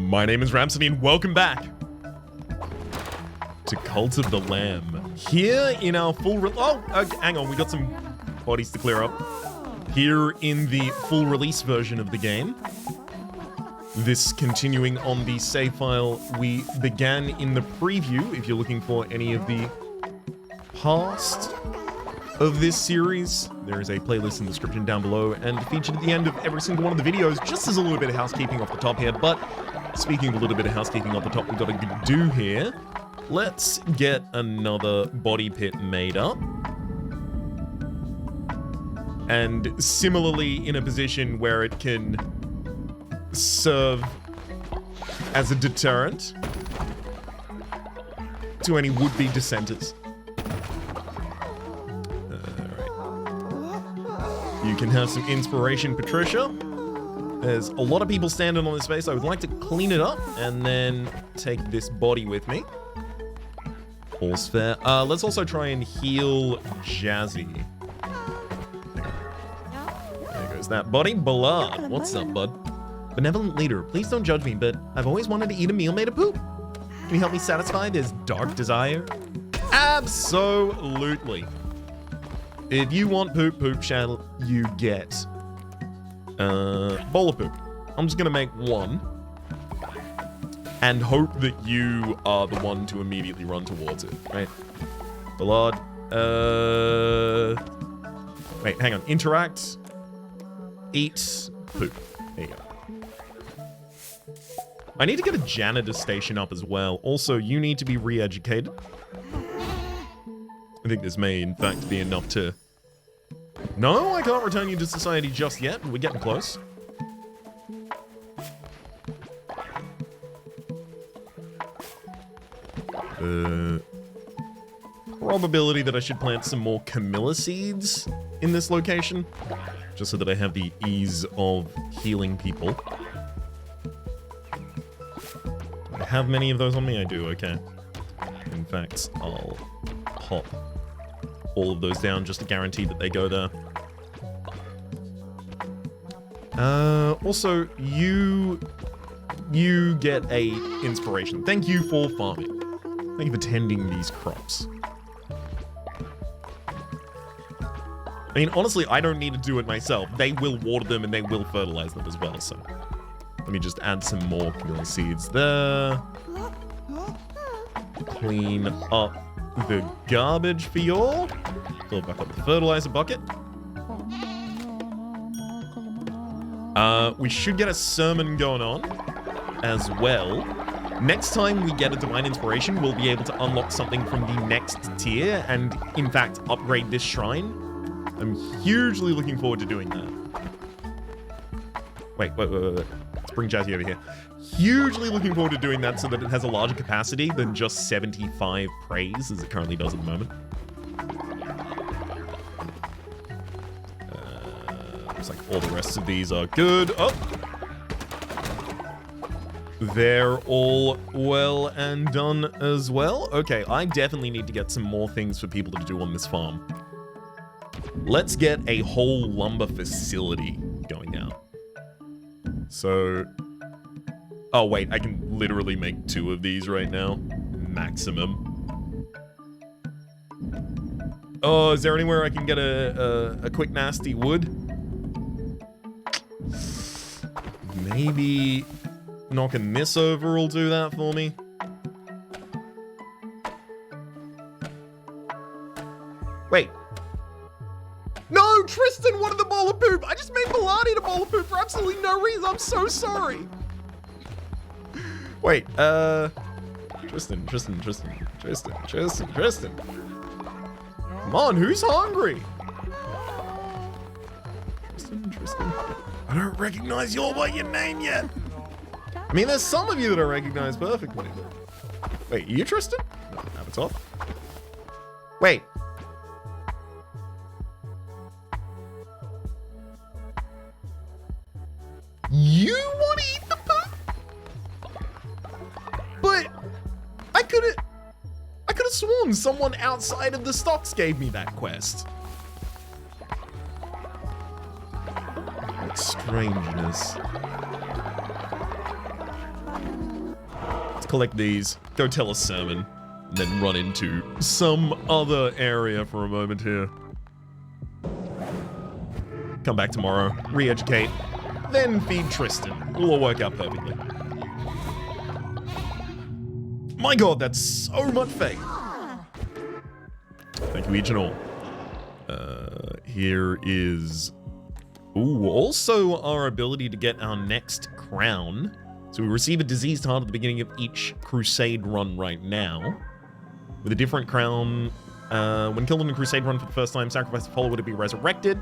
My name is Rhapsody and welcome back to Cult of the Lamb. Here in our full hang on, we got some bodies to clear up. Here in the full release version of the game. This continuing on the save file we began in the preview, if you're looking for any of the past of this series. There is a playlist in the description down below and featured at the end of every single one of the videos, just as a little bit of housekeeping off the top here. But speaking of a little bit of housekeeping off the top, we've got to do here. Let's get another body pit made up. And similarly in a position where it can serve as a deterrent to any would-be dissenters. You can have some inspiration, Patricia. There's a lot of people standing on this space. I would like to clean it up and then take this body with me. All's fair. Let's also try and heal Jazzy. There goes that body. Ballard. What's up, bud? Benevolent leader, please don't judge me, but I've always wanted to eat a meal made of poop. Can you help me satisfy this dark desire? Absolutely. If you want poop, poop shall you get. Bowl of poop. I'm just gonna make one. And hope that you are the one to immediately run towards it, right? Ballard. Wait, hang on. Interact. Eat. Poop. There you go. I need to get a janitor station up as well. Also, you need to be re-educated. I think this may, in fact, be enough to... No, I can't return you to society just yet. We're getting close. Probability that I should plant some more Camilla seeds in this location. Just so that I have the ease of healing people. Do I have many of those on me? I do, okay. In fact, I'll pop all of those down just to guarantee that they go there. Also, you get a inspiration. Thank you for farming. Thank you for tending these crops. I mean, honestly, I don't need to do it myself. They will water them and they will fertilize them as well, so. Let me just add some more Camilla seeds there. Clean up the garbage for y'all. Fill back up the fertilizer bucket. We should get a sermon going on as well. Next time we get a Divine Inspiration, we'll be able to unlock something from the next tier and, in fact, upgrade this shrine. I'm hugely looking forward to doing that. Wait. Let's bring Jazzy over here. Hugely looking forward to doing that so that it has a larger capacity than just 75 praise, as it currently does at the moment. Looks like all the rest of these are good. Oh! They're all well and done as well. Okay, I definitely need to get some more things for people to do on this farm. Let's get a whole lumber facility going now. So... Oh, wait, I can literally make 2 of these right now. Maximum. Oh, is there anywhere I can get a quick nasty wood? Maybe knocking this over will do that for me. Wait. No, Tristan wanted the bowl of poop. I just made Milani the bowl of poop for absolutely no reason. I'm so sorry. Wait, Tristan. Come on, who's hungry? Tristan. I don't recognize you all by your name yet. I mean, there's some of you that I recognize perfectly. But... Wait, are you Tristan? No, it's off. Wait. You want to eat the poop? But I could have sworn someone outside of the stocks gave me that quest. What strangeness. collect these, go tell a sermon, and then run into some other area for a moment here. Come back tomorrow, re-educate, then feed Tristan. It'll all work out perfectly. My god, that's so much faith. Thank you each and all. Here is... Ooh, also our ability to get our next crown. So we receive a diseased heart at the beginning of each crusade run right now. With a different crown. When killed in a crusade run for the first time, sacrifice a follower to be resurrected.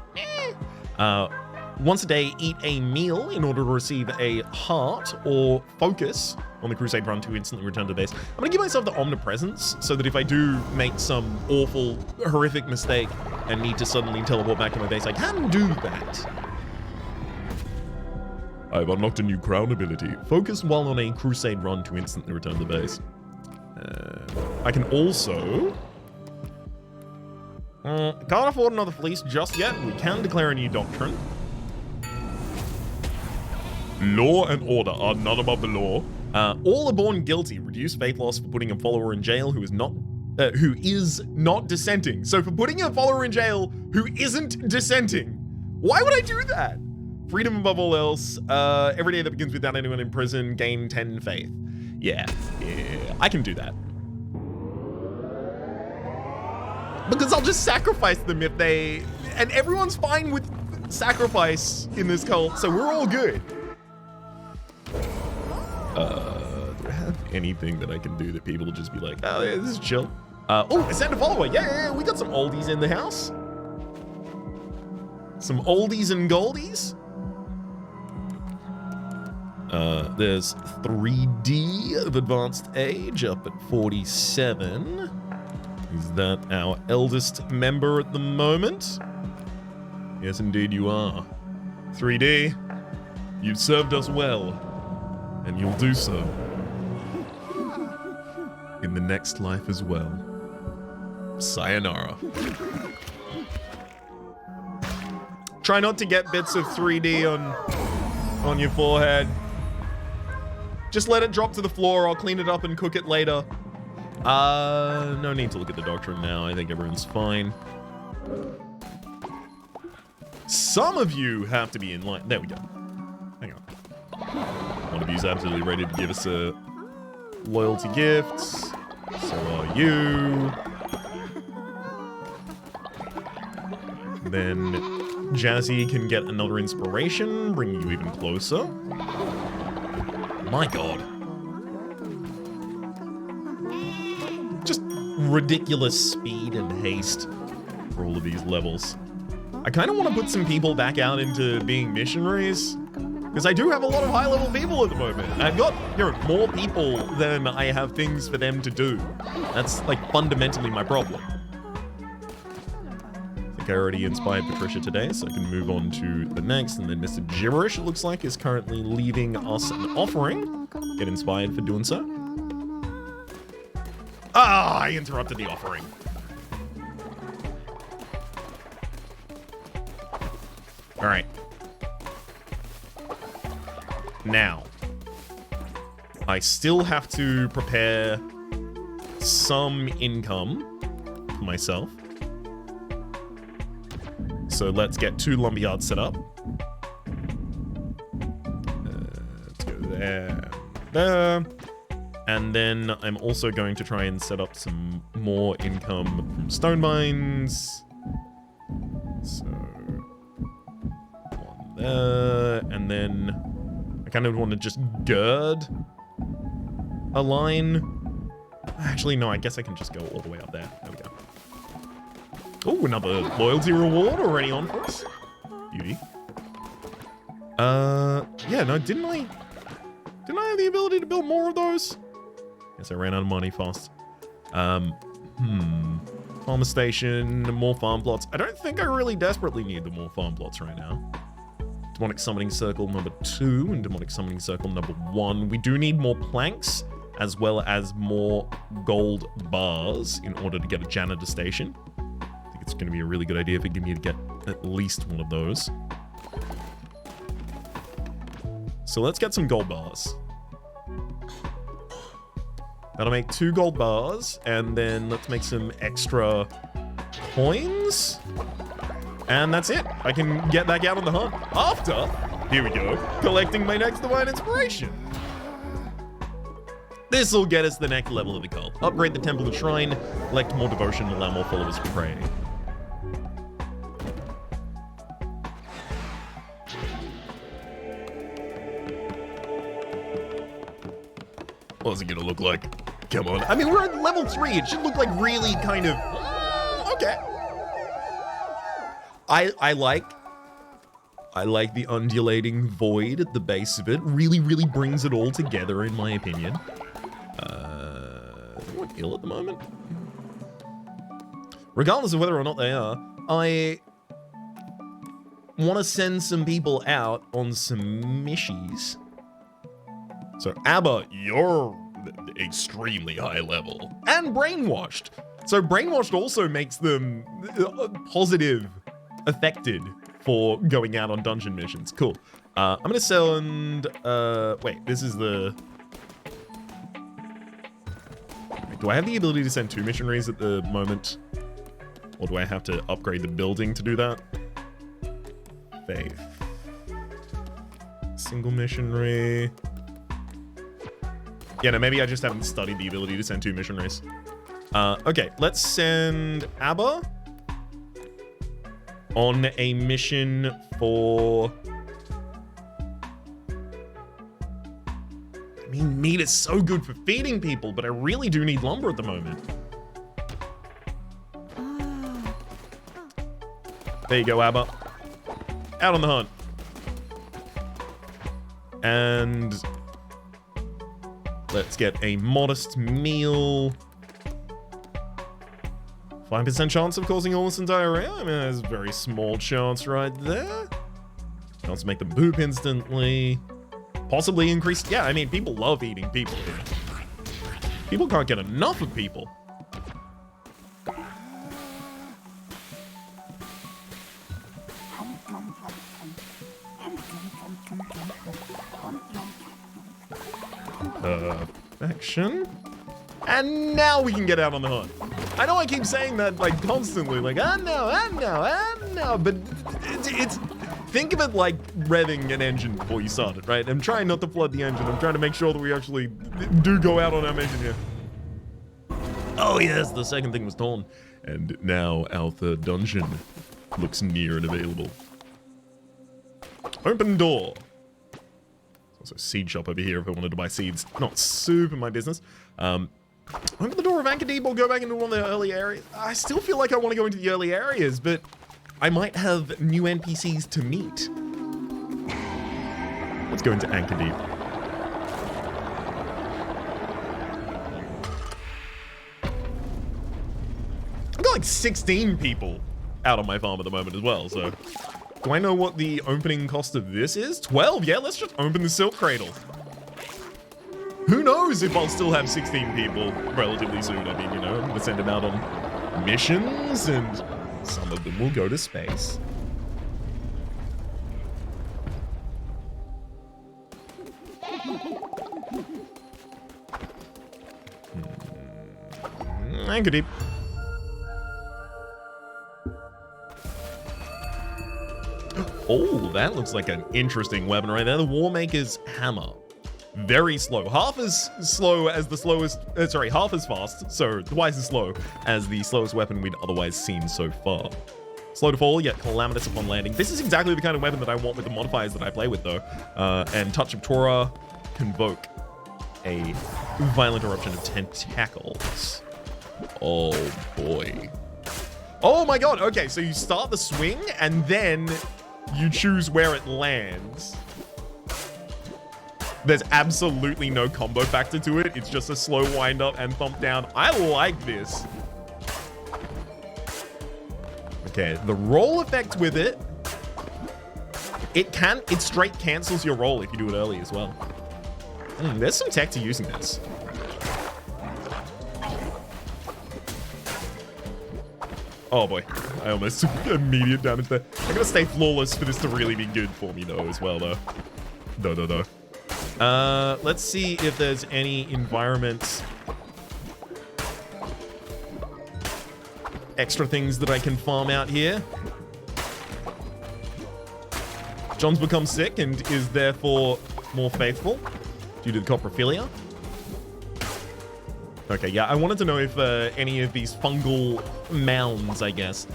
Once a day, eat a meal in order to receive a heart or focus on the crusade run to instantly return to the base. I'm gonna give myself the omnipresence so that if I do make some awful, horrific mistake and need to suddenly teleport back to my base, I can do that. I've unlocked a new crown ability. Focus while on a crusade run to instantly return to the base. I can also... can't afford another fleece just yet. We can declare a new doctrine. Law and order are none above the law. All are born guilty. Reduce faith loss for putting a follower in jail who is not dissenting. So for putting a follower in jail who isn't dissenting, why would I do that? Freedom above all else. Every day that begins without anyone in prison, gain 10 faith. Yeah, I can do that. Because I'll just sacrifice them if they... And everyone's fine with sacrifice in this cult, so we're all good. Do I have anything that I can do that people will just be like, oh, yeah, this is chill? Oh, ascend a follower. Yeah, we got some oldies in the house. Some oldies and goldies. There's 3D of advanced age up at 47. Is that our eldest member at the moment? Yes, indeed you are. 3D, you've served us well, and you'll do so in the next life as well. Sayonara. Try not to get bits of 3D on your forehead. Just let it drop to the floor. I'll clean it up and cook it later. No need to look at the doctrine now. I think everyone's fine. Some of you have to be in line. There we go. Hang on. One of you's absolutely ready to give us a loyalty gift. So are you. Then Jazzy can get another inspiration, bringing you even closer. My god. Just ridiculous speed and haste for all of these levels. I kind of want to put some people back out into being missionaries, because I do have a lot of high-level people at the moment. I've got, more people than I have things for them to do. That's, like, fundamentally my problem. I think I already inspired Patricia today, so I can move on to the next. And then Mr. Gibberish, it looks like, is currently leaving us an offering. Get inspired for doing so. Ah, I interrupted the offering. All right. Now, I still have to prepare some income for myself. So let's get 2 lumberyards set up. Let's go there, there. And then I'm also going to try and set up some more income from stone mines. So, one there, and then I kind of want to just gird a line. Actually, no, I guess I can just go all the way up there. There we go. Oh, another loyalty reward already on for us. Beauty. Yeah, no, didn't I have the ability to build more of those? Guess I ran out of money fast. Farmer station, more farm plots. I don't think I really desperately need the more farm plots right now. Demonic summoning circle number 2 and demonic summoning circle number 1. We do need more planks as well as more gold bars in order to get a janitor station. I think it's going to be a really good idea if we can get at least one of those. So let's get some gold bars. That'll make 2 gold bars, and then let's make some extra coins. And that's it. I can get back out on the hunt after, here we go, collecting my next divine inspiration. This will get us the next level of the cult. Upgrade the temple and shrine, collect more devotion, allow more followers to pray. What's it gonna look like? Come on. I mean, we're at level 3. It should look like really kind of... okay. I like the undulating void at the base of it. Really, really brings it all together, in my opinion. Is anyone ill at the moment? Regardless of whether or not they are, I want to send some people out on some missions. So, Abba, you're extremely high level. And brainwashed. So, brainwashed also makes them positive affected for going out on dungeon missions. Cool. I'm going to send... wait, this is the... Do I have the ability to send 2 missionaries at the moment? Or do I have to upgrade the building to do that? Faith. Single missionary... Yeah, no, maybe I just haven't studied the ability to send 2 missionaries. Okay, let's send Abba on a mission for... I mean, meat is so good for feeding people, but I really do need lumber at the moment. There you go, Abba. Out on the hunt. And... let's get a modest meal. 5% chance of causing illness and diarrhea? I mean, there's a very small chance right there. Chance to make them poop instantly. Possibly increase... yeah, I mean, people love eating people here. People can't get enough of people. Perfection. And now we can get out on the hunt. I know I keep saying that like constantly, like, I know, but it's think of it like revving an engine before you start it, right? I'm trying not to flood the engine. I'm trying to make sure that we actually do go out on our mission here. Oh yes, the second thing was torn. And now our third dungeon looks near and available. Open door. Also, seed shop over here if I wanted to buy seeds. Not super my business. Open the door of Anchor Deep or go back into one of the early areas. I still feel like I want to go into the early areas, but I might have new NPCs to meet. Let's go into Anchor Deep. I've got like 16 people out on my farm at the moment as well, so... do I know what the opening cost of this is? 12? Yeah, let's just open the Silk Cradle. Who knows if I'll still have 16 people relatively soon. I mean, you know, I'm gonna send them out on missions, and some of them will go to space. Anchor Deep. Oh, that looks like an interesting weapon right there. The Warmaker's Hammer. Very slow. Half as slow as the slowest... half as fast, so twice as slow as the slowest weapon we'd otherwise seen so far. Slow to fall, yet calamitous upon landing. This is exactly the kind of weapon that I want with the modifiers that I play with, though. And Touch of Torah, Convoke a violent eruption of tentacles. Oh, boy. Oh, my God. Okay, so you start the swing, and then... you choose where it lands. There's absolutely no combo factor to it. It's just a slow wind up and thump down. I like this. Okay, the roll effect with it. It straight cancels your roll if you do it early as well. There's some tech to using this. Oh boy, I almost took immediate damage there. I gotta stay flawless for this to really be good for me though, as well though. No. Let's see if there's any environments extra things that I can farm out here. John's become sick and is therefore more faithful due to the coprophilia. Okay, yeah, I wanted to know if any of these fungal mounds, I guess,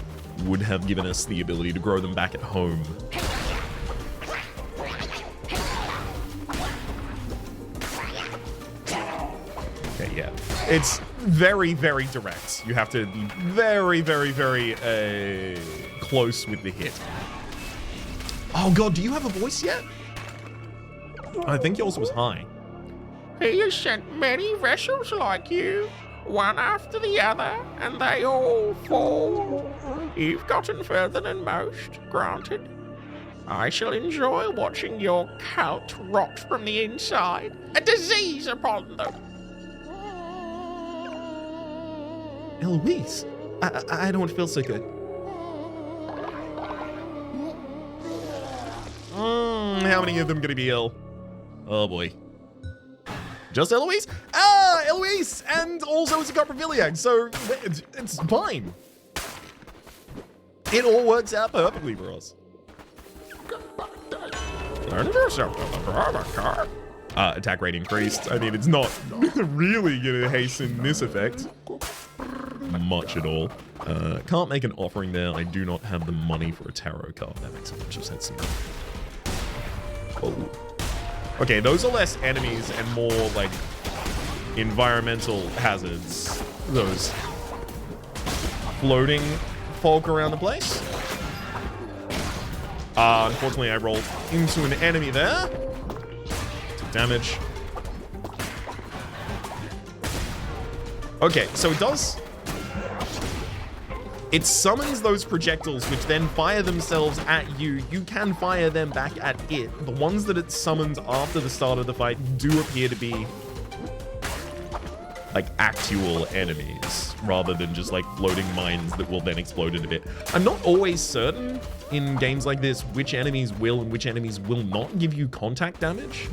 would have given us the ability to grow them back at home. Okay, yeah. It's very, very direct. You have to be very, very, very close with the hit. Oh god, do you have a voice yet? I think yours was high. He has sent many vessels like you, one after the other, and they all fall. You've gotten further than most, granted. I shall enjoy watching your cult rot from the inside, a disease upon them. Eloise, I don't feel so good. How many of them gonna be ill? Oh boy. Just Eloise? Ah, Eloise! And also it's a coprophiliac, so it's fine. It all works out perfectly for us. Attack rate increased. I mean, it's not really gonna hasten this effect much at all. Can't make an offering there. I do not have the money for a tarot card. That makes a bunch of sense to me. Oh. Okay, those are less enemies and more like environmental hazards. Those floating folk around the place. Unfortunately, I rolled into an enemy there. Took damage. Okay, so it summons those projectiles, which then fire themselves at you. You can fire them back at it. The ones that it summons after the start of the fight do appear to be like actual enemies, rather than just like floating mines that will then explode in a bit. I'm not always certain in games like this which enemies will and which enemies will not give you contact damage.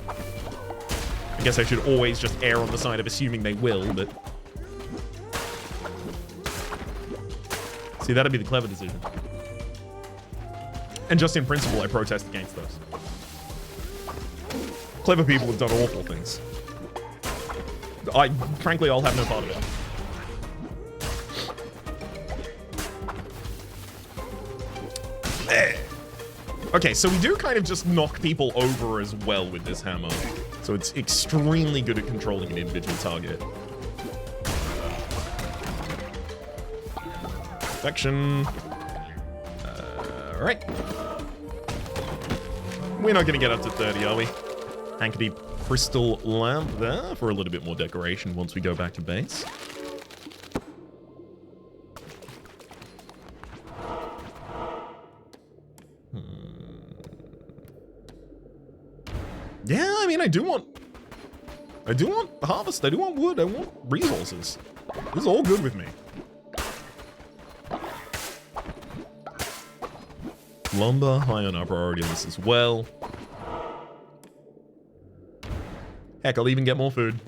I guess I should always just err on the side of assuming they will, but... See, that'd be the clever decision. And just in principle, I protest against those. Clever people have done awful things. Frankly, I'll have no part of it. Okay, so we do kind of just knock people over as well with this hammer. So it's extremely good at controlling an individual target. Section. Alright. We're not going to get up to 30, are we? Hanky crystal lamp there for a little bit more decoration once we go back to base. Yeah, I mean, I do want harvest, I do want wood, I want resources. This is all good with me. Lumber, high on our priority list as well. Heck, I'll even get more food.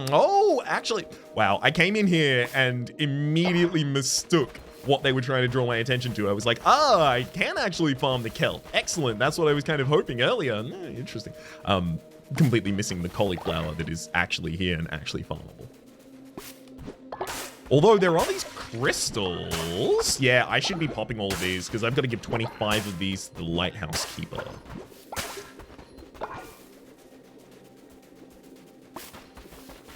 Oh, actually, wow, I came in here and immediately mistook what they were trying to draw my attention to. I was like, I can actually farm the kelp. Excellent, that's what I was kind of hoping earlier. Interesting. Completely missing the cauliflower that is actually here and actually farmable. Although there are these crystals. Yeah, I should be popping all of these because I've got to give 25 of these to the lighthouse keeper.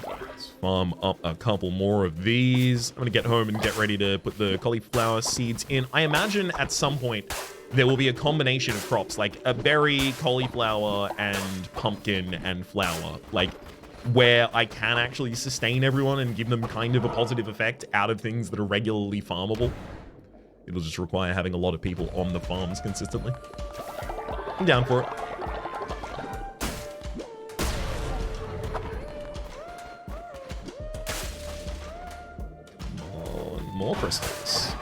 Let's farm up a couple more of these. I'm going to get home and get ready to put the cauliflower seeds in. I imagine at some point there will be a combination of crops, like a berry, cauliflower, and pumpkin and flower. Like, where I can actually sustain everyone and give them kind of a positive effect out of things that are regularly farmable. It'll just require having a lot of people on the farms consistently. I'm down for it. Come on, more crystals.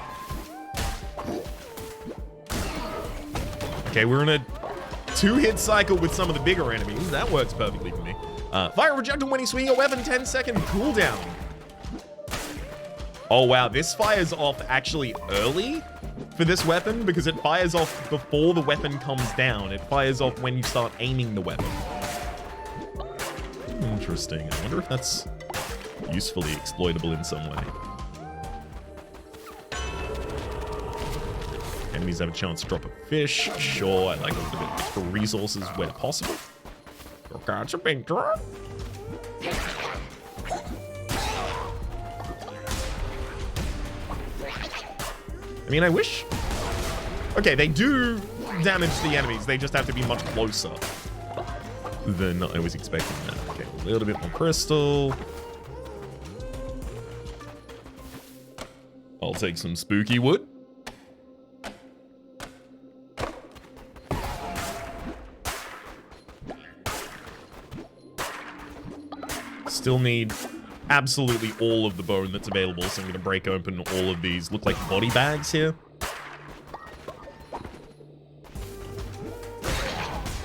Okay, we're in a 2-hit cycle with some of the bigger enemies. That works perfectly for me. Fire projectile when you swing your weapon, 10-second cooldown. Oh wow, this fires off actually early for this weapon because it fires off before the weapon comes down. It fires off when you start aiming the weapon. Interesting. I wonder if that's usefully exploitable in some way. Enemies have a chance to drop a fish. Sure, I like a little bit extra resources where possible. Okay, it's a big drop. I mean, I wish... Okay, they do damage the enemies. They just have to be much closer than I was expecting that. Okay, a little bit more crystal. I'll take some spooky wood. Still need absolutely all of the bone that's available, so I'm going to break open all of these. Look like body bags here.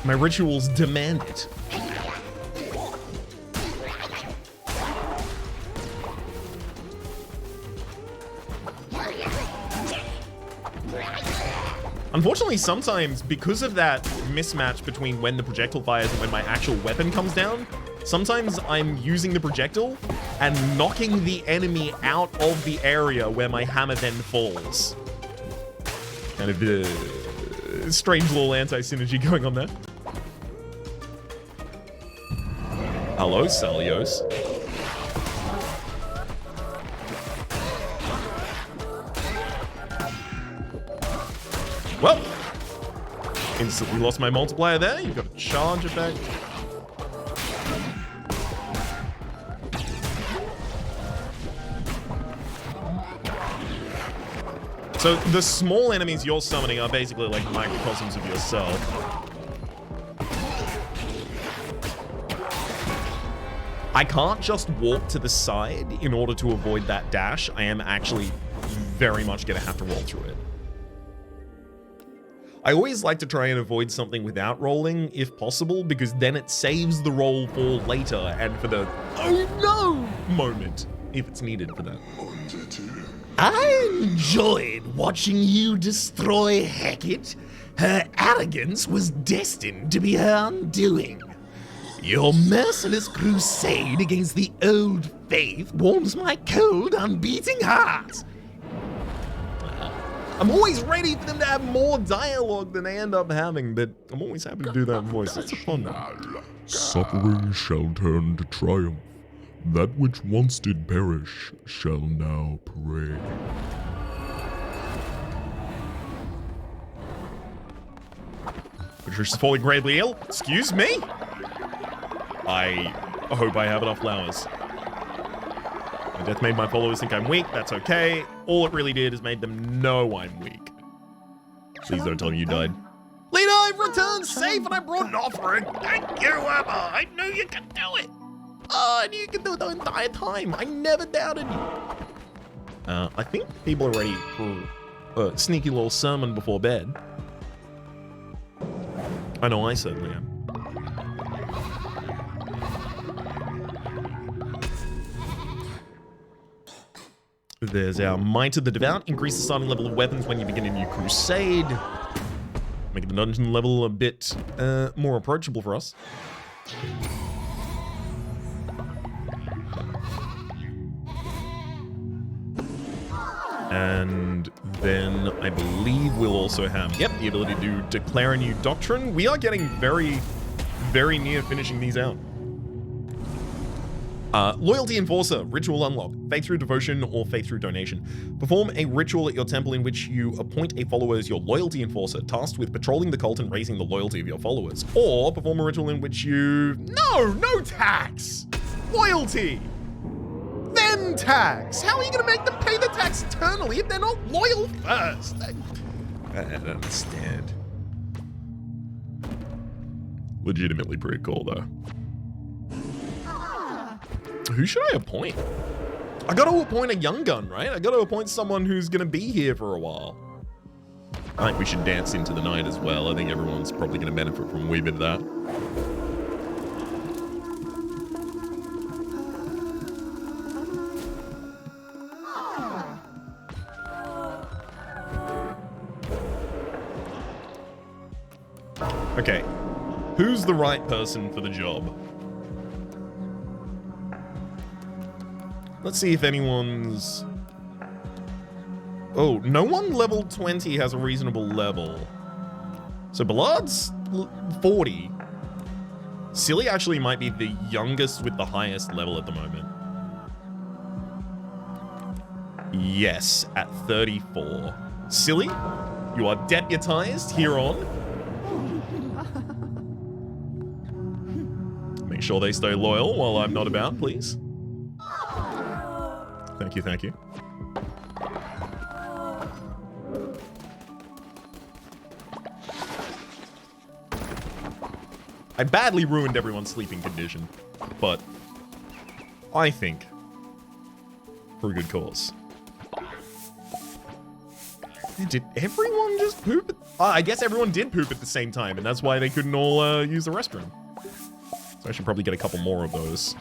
My rituals demand it. Unfortunately, sometimes, because of that mismatch between when the projectile fires and when my actual weapon comes down, sometimes I'm using the projectile and knocking the enemy out of the area where my hammer then falls. Kind of a strange little anti-synergy going on there. Hello, Salios. Well, instantly lost my multiplier there. You've got a charge effect. So the small enemies you're summoning are basically like microcosms of yourself. I can't just walk to the side in order to avoid that dash. I am actually very much going to have to roll through it. I always like to try and avoid something without rolling, if possible, because then it saves the roll for later and for the "oh no" moment, if it's needed for that. I enjoyed watching you destroy Hecate. Her arrogance was destined to be her undoing. Your merciless crusade against the old faith warms my cold, unbeating heart. I'm always ready for them to have more dialogue than they end up having, but I'm always happy to do that voice. It's a fun one. Suffering shall turn to triumph. That which once did perish shall now pray. Patricia's falling gravely ill. Excuse me? I hope I have enough flowers. My death made my followers think I'm weak. That's okay. All it really did is made them know I'm weak. Please don't tell me you died. Lena, I've returned safe and I brought an offering. Thank you, Emma. I knew you could do it. Oh, I knew you could do it the entire time. I never doubted you. I think people are ready for a sneaky little sermon before bed. I know I certainly am. There's our Might of the Devout. Increase the starting level of weapons when you begin a new crusade. Making the dungeon level a bit more approachable for us. And then I believe we'll also have, yep, the ability to declare a new doctrine. We are getting very, very near finishing these out. Loyalty Enforcer, Ritual Unlock, Faith through Devotion or Faith through Donation. Perform a ritual at your temple in which you appoint a follower as your Loyalty Enforcer, tasked with patrolling the cult and raising the loyalty of your followers. Or perform a ritual in which you... No tax! Loyalty! Then tax! How are you going to make them pay the tax eternally if they're not loyal first? I don't understand. Legitimately pretty cool, though. Who should I appoint? I got to appoint a young gun, right? I got to appoint someone who's going to be here for a while. I think we should dance into the night as well. I think everyone's probably going to benefit from a wee bit of that. Okay. Who's the right person for the job? Let's see if anyone's... Oh, no one level 20 has a reasonable level. So Ballard's 40. Silly actually might be the youngest with the highest level at the moment. Yes, at 34. Silly, you are deputized here on. Make sure they stay loyal while I'm not about, please. Thank you, thank you. I badly ruined everyone's sleeping condition, but I think for a good cause. Did everyone just poop? I guess everyone did poop at the same time, and that's why they couldn't all use the restroom. So I should probably get a couple more of those.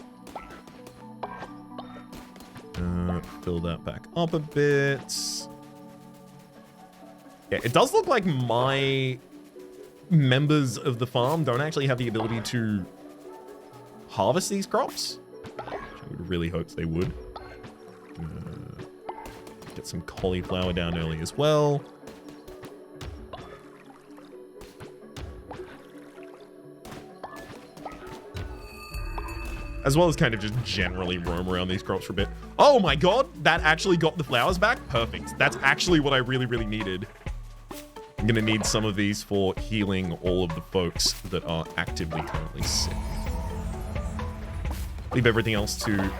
Fill that back up a bit. Yeah, it does look like my members of the farm don't actually have the ability to harvest these crops. Which I would really hope they would. Get some cauliflower down early as well. As well as kind of just generally roam around these crops for a bit. Oh my god, that actually got the flowers back? Perfect. That's actually what I really, really needed. I'm gonna need some of these for healing all of the folks that are actively currently sick. Leave everything else to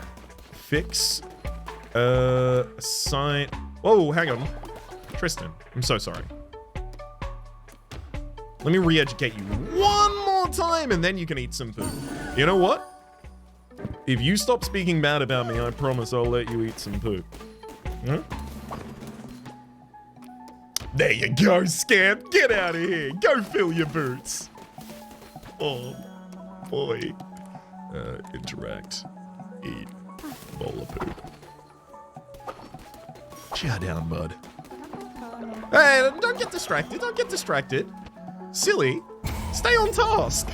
fix. Assign... Whoa, hang on. Tristan, I'm so sorry. Let me re-educate you one more time and then you can eat some food. You know what? If you stop speaking bad about me, I promise I'll let you eat some poop. Huh? There you go, Scamp. Get out of here. Go fill your boots. Oh, boy. Interact. Eat. Bowl of poop. Chow down, bud. Hey, don't get distracted. Don't get distracted. Silly. Stay on task.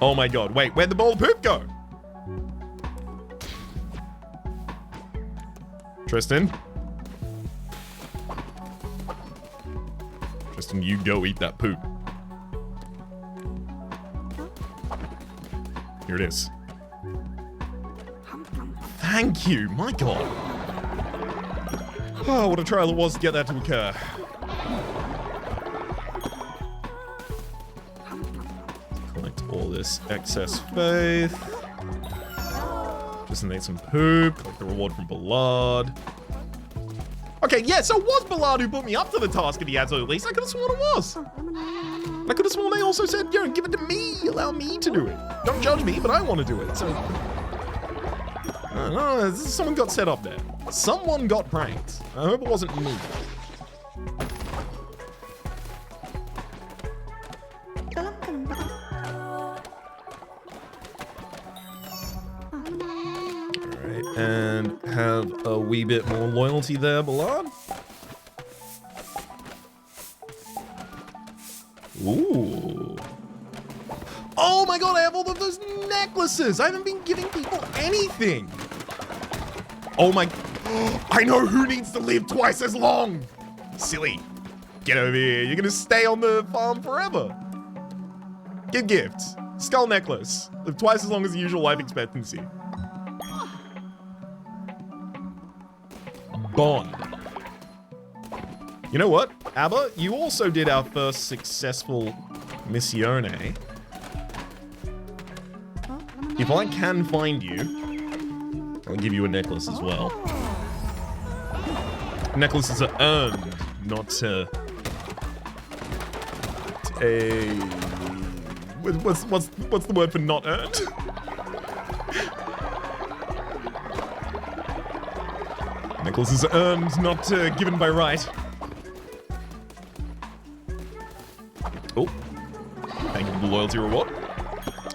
Oh my god. Wait, where'd the bowl of poop go? Tristan? Tristan, you go eat that poop. Here it is. Thank you, my god. Oh, what a trial it was to get that to occur. Collect all this excess faith. Just need some poop. Collect the reward from Ballard. Okay, yeah, so it was Ballard who put me up to the task of the Azzo at least. I could have sworn it was. I could have sworn they also said, yo, give it to me. Allow me to do it. Don't judge me, but I want to do it. So, I don't know, someone got set up there. Someone got pranked. I hope it wasn't me. Alright, and have a wee bit more loyalty there, Ballard. Ooh. Oh my god, I have all of those necklaces! I haven't been giving people anything! Oh my... I know who needs to live twice as long! Silly. Get over here. You're gonna stay on the farm forever. Give gifts. Skull necklace. Live twice as long as the usual life expectancy. Bond. You know what, Abba? You also did our first successful missione. If I can find you, I'll give you a necklace as well. Necklaces are earned, not what's the word for not earned? Necklaces are earned, not given by right. Oh, thank you for the loyalty reward.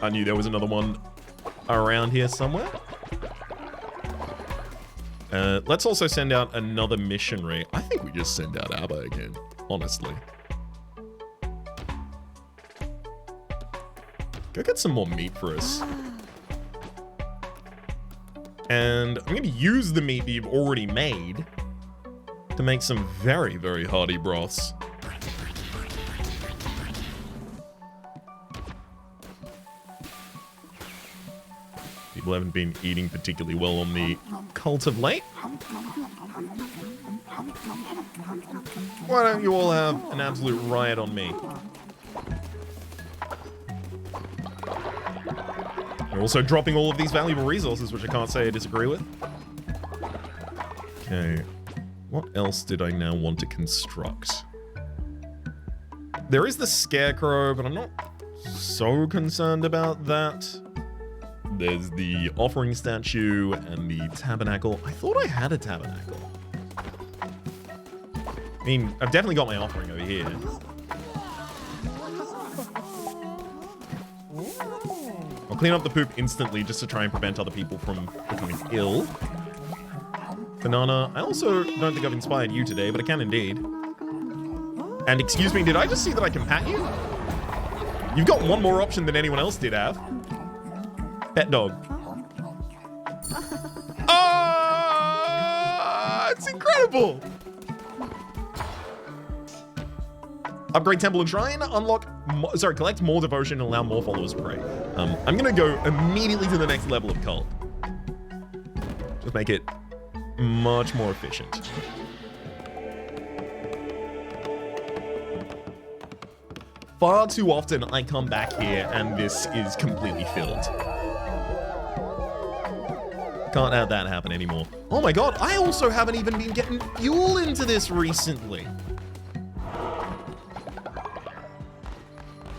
I knew there was another one around here somewhere. Let's also send out another missionary. I think we just send out Abba again, honestly. Go get some more meat for us. And I'm going to use the meat that you've already made to make some very, very hearty broths. People haven't been eating particularly well on the cult of late. Why don't you all have an absolute riot on me? We're also dropping all of these valuable resources, which I can't say I disagree with. Okay. What else did I now want to construct? There is the scarecrow, but I'm not so concerned about that. There's the offering statue and the tabernacle. I thought I had a tabernacle. I mean, I've definitely got my offering over here. I'll clean up the poop instantly just to try and prevent other people from becoming ill. Banana, I also don't think I've inspired you today, but I can indeed. And excuse me, did I just see that I can pat you? You've got one more option than anyone else did have. Pet dog. Ah, it's incredible! Upgrade Temple and Shrine, unlock, collect more devotion and allow more followers to pray. I'm gonna go immediately to the next level of cult. Just make it much more efficient. Far too often I come back here and this is completely filled. Can't have that happen anymore. Oh my god, I also haven't even been getting fuel into this recently.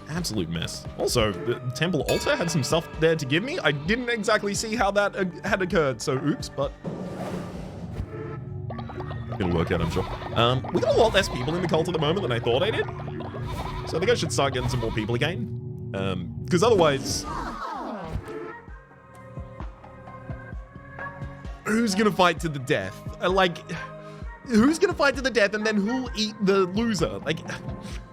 Absolute mess. Also, the temple altar had some stuff there to give me. I didn't exactly see how that had occurred, so oops, but it'll work out, I'm sure. We got a lot less people in the cult at the moment than I thought I did. So I think I should start getting some more people again. Because otherwise, who's gonna fight to the death? Who's gonna fight to the death and then who'll eat the loser? Like,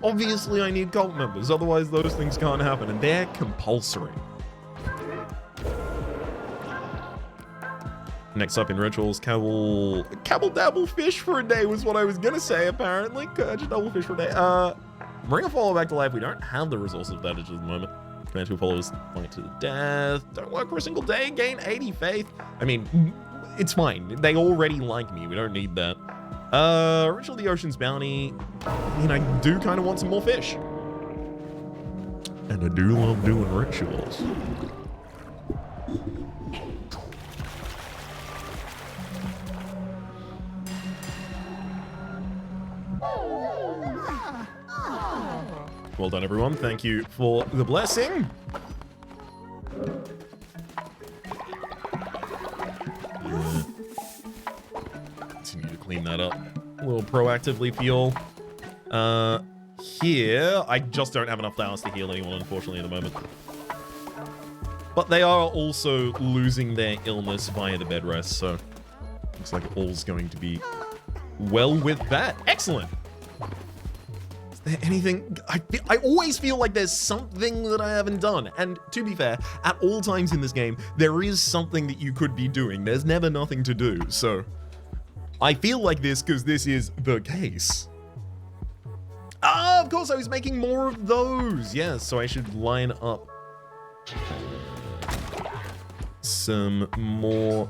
obviously I need cult members, otherwise those things can't happen, and they're compulsory. Next up in rituals, Cabble dabble fish for a day was what I was gonna say, apparently. Just double fish for a day. Bring a follower back to life. We don't have the resources of that at the moment. Command 2 followers fight to the death. Don't work for a single day, gain 80 faith. I mean, it's fine. They already like me. We don't need that. Ritual of the Ocean's Bounty. I mean, I do kind of want some more fish. And I do love doing rituals. Well done, everyone. Thank you for the blessing. Continue to clean that up a little proactively for y'all. Here, I just don't have enough flowers to heal anyone, unfortunately, at the moment. But they are also losing their illness via the bed rest, so looks like all's going to be well with that. Excellent. Is there anything? I always feel like there's something that I haven't done. And to be fair, at all times in this game, there is something that you could be doing. There's never nothing to do, so I feel like this because this is the case. Ah, of course, I was making more of those. Yes, so I should line up some more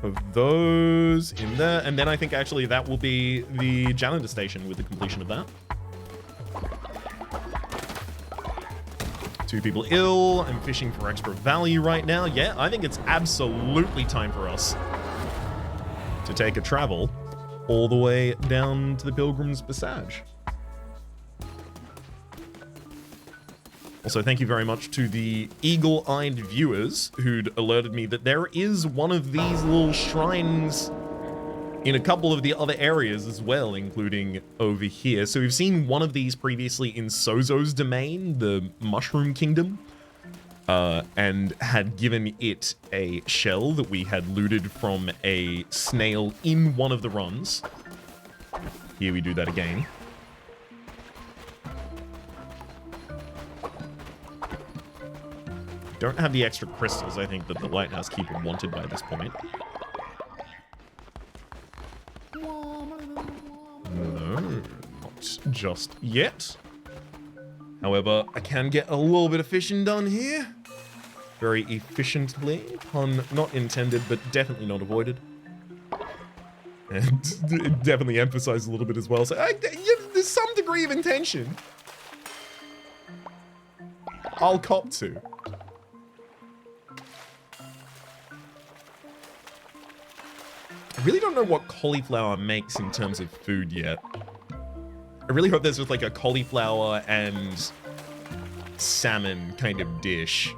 of those in there. And then I think actually that will be the janitor station with the completion of that. 2 people ill. I'm fishing for extra value right now. Yeah, I think it's absolutely time for us to take a travel all the way down to the Pilgrim's Passage. Also, thank you very much to the eagle-eyed viewers who'd alerted me that there is one of these little shrines in a couple of the other areas as well, including over here. So we've seen one of these previously in Sozo's domain, the Mushroom Kingdom. and had given it a shell that we had looted from a snail in one of the runs. Here we do that again. Don't have the extra crystals, I think, that the lighthouse keeper wanted by this point. No, not just yet. However, I can get a little bit of fishing done here. Very efficiently. Pun not intended, but definitely not avoided. And definitely emphasized a little bit as well. So there's some degree of intention. I'll cop to. I really don't know what cauliflower makes in terms of food yet. I really hope there's just like a cauliflower and salmon kind of dish.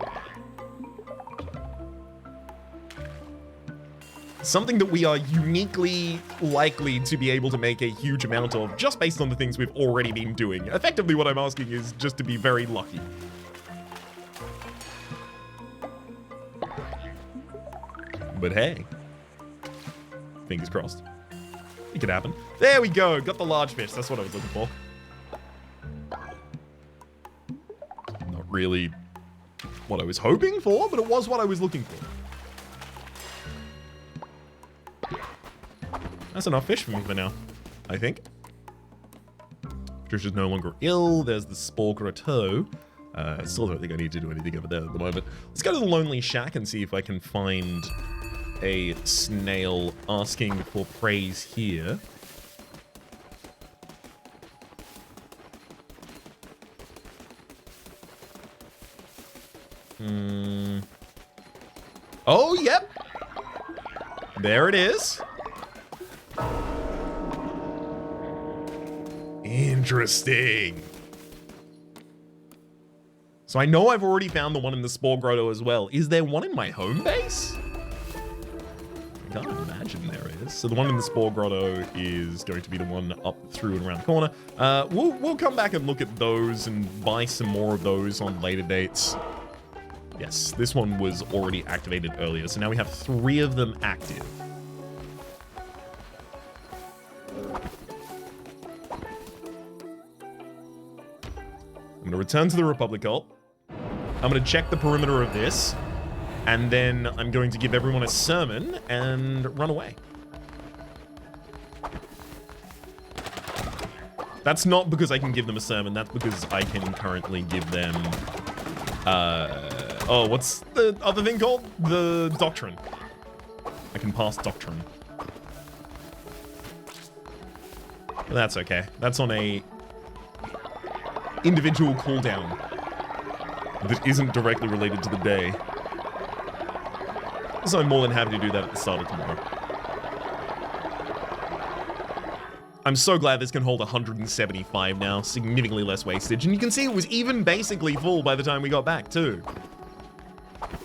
Something that we are uniquely likely to be able to make a huge amount of just based on the things we've already been doing. Effectively, what I'm asking is just to be very lucky. But hey, fingers crossed. It could happen. There we go. Got the large fish. That's what I was looking for. Not really what I was hoping for, but it was what I was looking for. That's enough fish for me for now, I think. Trish is no longer ill. There's the Spore Grotto. Still don't think I need to do anything over there at the moment. Let's go to the Lonely Shack and see if I can find a snail asking for praise here. Oh, yep. There it is. Interesting. So I know I've already found the one in the Spore Grotto as well. Is there one in my home base? I can't imagine there is. So the one in the Spore Grotto is going to be the one up through and around the corner. We'll come back and look at those and buy some more of those on later dates. Yes, this one was already activated earlier. So now we have 3 of them active. I'm going to return to the Republic Cult. I'm going to check the perimeter of this. And then I'm going to give everyone a sermon and run away. That's not because I can give them a sermon. That's because I can currently give them... oh, what's the other thing called? The Doctrine. I can pass Doctrine. But that's okay. That's on a individual cooldown that isn't directly related to the day. So I'm more than happy to do that at the start of tomorrow. I'm so glad this can hold 175 now, significantly less wastage. And you can see it was even basically full by the time we got back, too.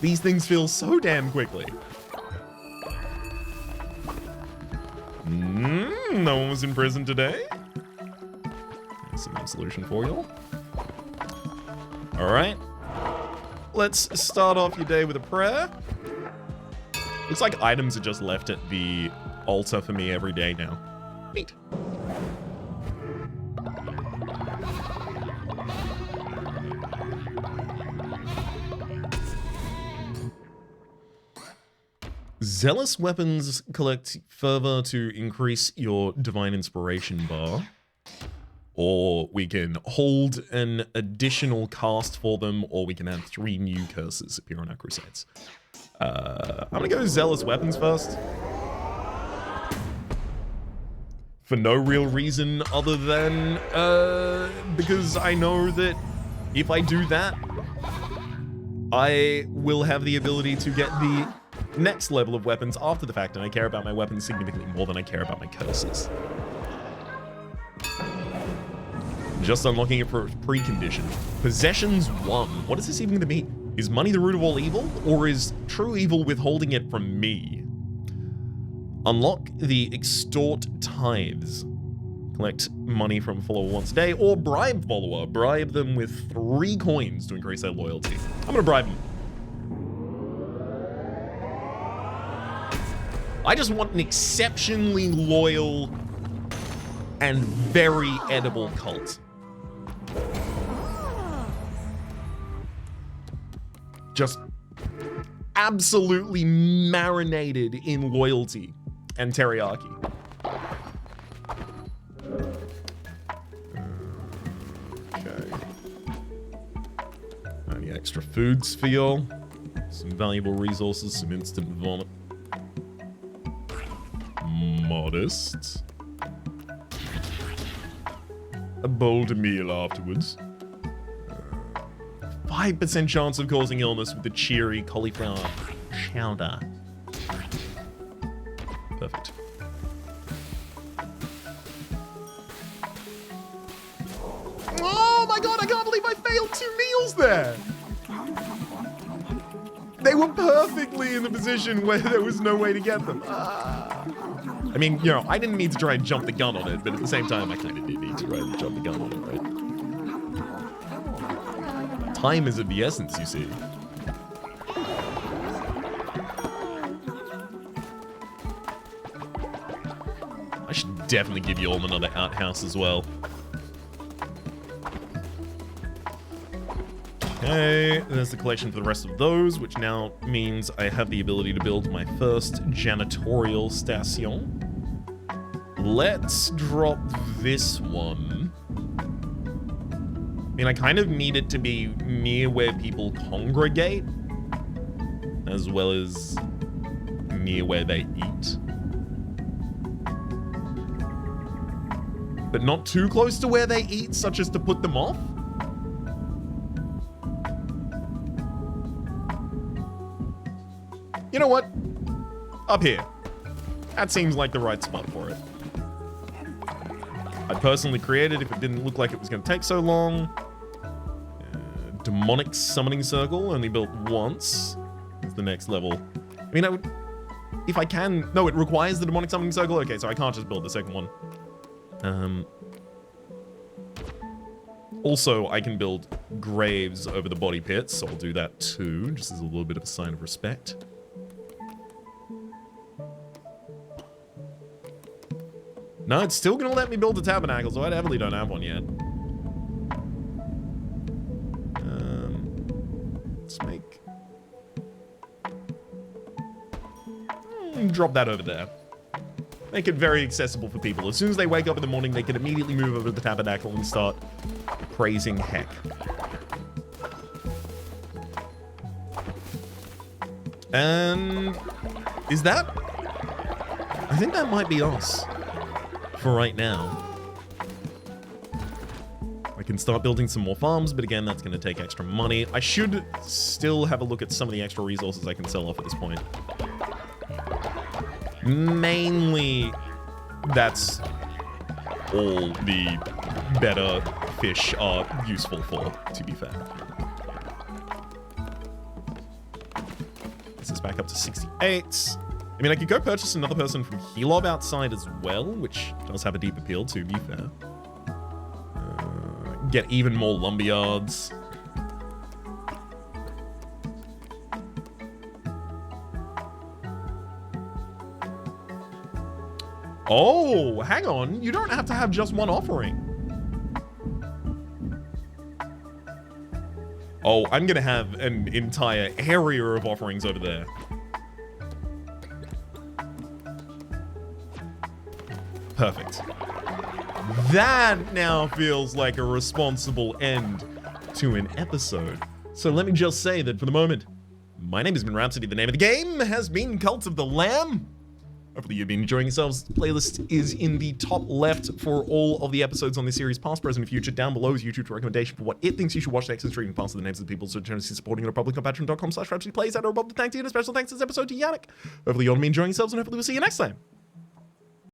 These things fill so damn quickly. No one was in prison today. That's a good solution for you. All right. Let's start off your day with a prayer. Looks like items are just left at the altar for me every day now. Neat. Zealous weapons collect further to increase your divine inspiration bar. Or we can hold an additional cast for them, or we can have 3 new curses appear on our crusades. I'm gonna go Zealous weapons first. For no real reason other than because I know that if I do that, I will have the ability to get the next level of weapons after the fact, and I care about my weapons significantly more than I care about my curses. Just unlocking it for a precondition. Possessions 1. What is this even going to be? Is money the root of all evil? Or is true evil withholding it from me? Unlock the extort tithes. Collect money from a follower once a day. Or bribe follower. Bribe them with 3 coins to increase their loyalty. I'm going to bribe them. I just want an exceptionally loyal and very edible cult. Just absolutely marinated in loyalty and teriyaki. Okay. Any extra foods for y'all? Some valuable resources, some instant vomit. Modest. A bold meal afterwards. 5% chance of causing illness with the cheery cauliflower chowder. Perfect. Oh my god, I can't believe I failed 2 meals there! They were perfectly in the position where there was no way to get them. I mean, you know, I didn't need to try and jump the gun on it, but at the same time, I kind of did need to try and jump the gun on it, right? Time is of the essence, you see. I should definitely give you all another outhouse as well. Okay, there's the collection for the rest of those, which now means I have the ability to build my first janitorial station. Let's drop this one. I mean, I kind of need it to be near where people congregate, as well as near where they eat. But not too close to where they eat, such as to put them off. You know what? Up here. That seems like the right spot for it. I'd personally create it if it didn't look like it was going to take so long. Demonic summoning circle, only built once. That's the next level. I mean, I would... If I can... No, it requires the demonic summoning circle? Okay, so I can't just build the second one. Also, I can build graves over the body pits, so I'll do that too, just as a little bit of a sign of respect. No, it's still gonna let me build a tabernacle, so I definitely don't have one yet. Let's make... Drop that over there. Make it very accessible for people. As soon as they wake up in the morning, they can immediately move over to the tabernacle and start praising heck. And... is that... I think that might be us. For right now. I can start building some more farms, but again, that's going to take extra money. I should still have a look at some of the extra resources I can sell off at this point. Mainly, that's all the better fish are useful for, to be fair. This is back up to 68. I mean, I could go purchase another person from Helob outside as well, which does have a deep appeal, to be fair. Get even more lumberyards. Oh, hang on. You don't have to have just one offering. Oh, I'm going to have an entire area of offerings over there. Perfect. That now feels like a responsible end to an episode. So let me just say that for the moment, my name has been Rhapsody. The name of the game has been Cult of the Lamb. Hopefully you've been enjoying yourselves. The playlist is in the top left for all of the episodes on this series, past, present, and future. Down below is YouTube's recommendation for what it thinks you should watch next and streaming faster the names of the people so generously supporting it at public on patreon.com/RhapsodyPlays. And above the thanks to you, and a special thanks this episode to Yannick. Hopefully you'll be enjoying yourselves, and hopefully we'll see you next time.